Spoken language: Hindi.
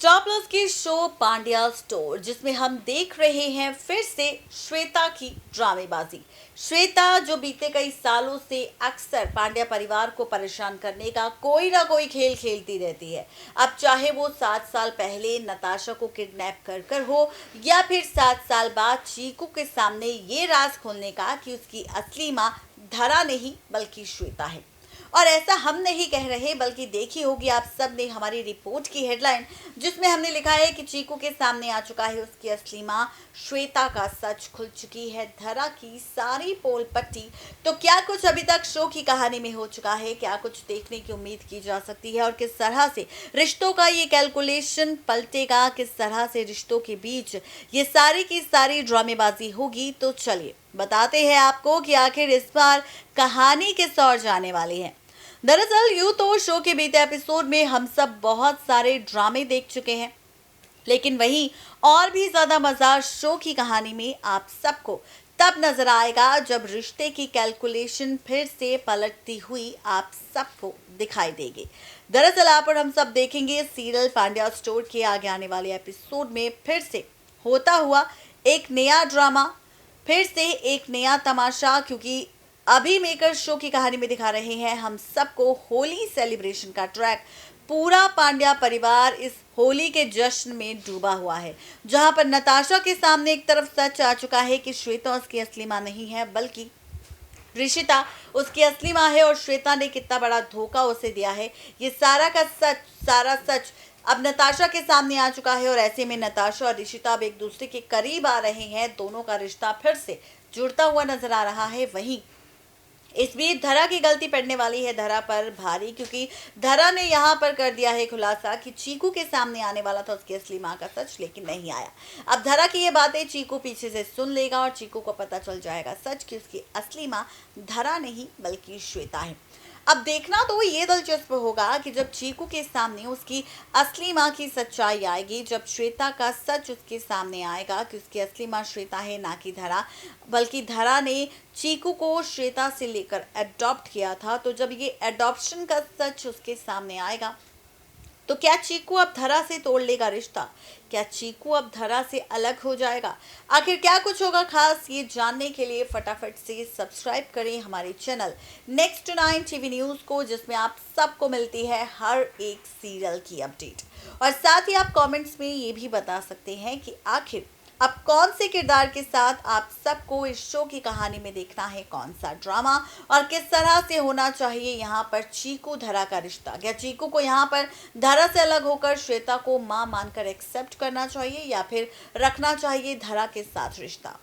स्टार प्लस के शो पांड्या स्टोर जिसमें हम देख रहे हैं फिर से श्वेता की ड्रामेबाजी। श्वेता जो बीते कई सालों से अक्सर पांड्या परिवार को परेशान करने का कोई ना कोई खेल खेलती रहती है। अब चाहे वो 7 साल पहले नताशा को किडनैप कर कर हो या फिर 7 साल बाद चीकू के सामने ये राज खोलने का कि उसकी असली माँ धरा नहीं बल्कि श्वेता है। और ऐसा हम नहीं कह रहे बल्कि देखी होगी आप सब ने हमारी रिपोर्ट की हेडलाइन, जिसमें हमने लिखा है कि चीकू के सामने आ चुका है उसकी असली मां श्वेता का सच, खुल चुकी है धरा की सारी पोल पट्टी। तो क्या कुछ अभी तक शो की कहानी में हो चुका है, क्या कुछ देखने की उम्मीद की जा सकती है और किस तरह से रिश्तों का ये कैलकुलेशन पलटेगा, किस तरह से रिश्तों के बीच ये सारी की सारी ड्रामेबाजी होगी। तो चलिए बताते हैं आपको कि आखिर इस बार कहानी किस ओर जाने वाली है। दरअसल यूं तो शो के बीते एपिसोड में हम सब बहुत सारे ड्रामे देख चुके हैं, लेकिन वहीं और भी ज्यादा मजा शो की कहानी में आप सबको तब नजर आएगा जब रिश्ते की कैलकुलेशन फिर से पलटती हुई आप सबको दिखाई देगी। दरअसल आप और हम सब देखेंगे सीरियल पांड्या स्टोर के आगे आने वाले एपिसोड में फिर से होता हुआ एक नया ड्रामा, फिर से एक नया तमाशा, क्योंकि अभी मेकर शो की कहानी में दिखा रहे हैं हम सबको होली सेलिब्रेशन का ट्रैक। पूरा पांड्या परिवार इस होली के जश्न में डूबा हुआ है, जहां पर नताशा के सामने एक तरफ सच आ चुका है कि श्वेता उसकी असली मां नहीं है बल्कि ऋषिता उसकी असली मां है, और श्वेता ने कितना बड़ा धोखा उसे दिया है ये सारा सच अब नताशा के सामने आ चुका है। और ऐसे में नताशा और ऋषिता अब एक दूसरे के करीब आ रहे हैं, दोनों का रिश्ता फिर से जुड़ता हुआ नजर आ रहा है। वहीं इस बीच धरा की गलती पड़ने वाली है धरा पर भारी, क्योंकि धरा ने यहाँ पर कर दिया है खुलासा कि चीकू के सामने आने वाला था उसकी असली माँ का सच, लेकिन नहीं आया। अब धरा की ये बातें चीकू पीछे से सुन लेगा और चीकू को पता चल जाएगा सच कि उसकी असली माँ धरा नहीं बल्कि श्वेता है। अब देखना तो ये दिलचस्प होगा कि जब चीकू के सामने उसकी असली माँ की सच्चाई आएगी, जब श्वेता का सच उसके सामने आएगा कि उसकी असली माँ श्वेता है ना कि धरा, बल्कि धरा ने चीकू को श्वेता से लेकर अडॉप्ट किया था। तो जब ये अडॉप्शन का सच उसके सामने आएगा तो क्या चीकू अब धरा से तोड़ लेगा रिश्ता? क्या चीकू अब धरा से अलग हो जाएगा? आखिर क्या कुछ होगा खास, ये जानने के लिए फटाफट से सब्सक्राइब करें हमारे चैनल नेक्स्ट 9 टीवी न्यूज को, जिसमें आप सबको मिलती है हर एक सीरियल की अपडेट। और साथ ही आप कमेंट्स में ये भी बता सकते हैं कि आखिर अब कौन से किरदार के साथ आप सबको इस शो की कहानी में देखना है, कौन सा ड्रामा और किस तरह से होना चाहिए यहाँ पर चीकू धरा का रिश्ता। क्या चीकू को यहाँ पर धरा से अलग होकर श्वेता को मां मानकर एक्सेप्ट करना चाहिए या फिर रखना चाहिए धरा के साथ रिश्ता?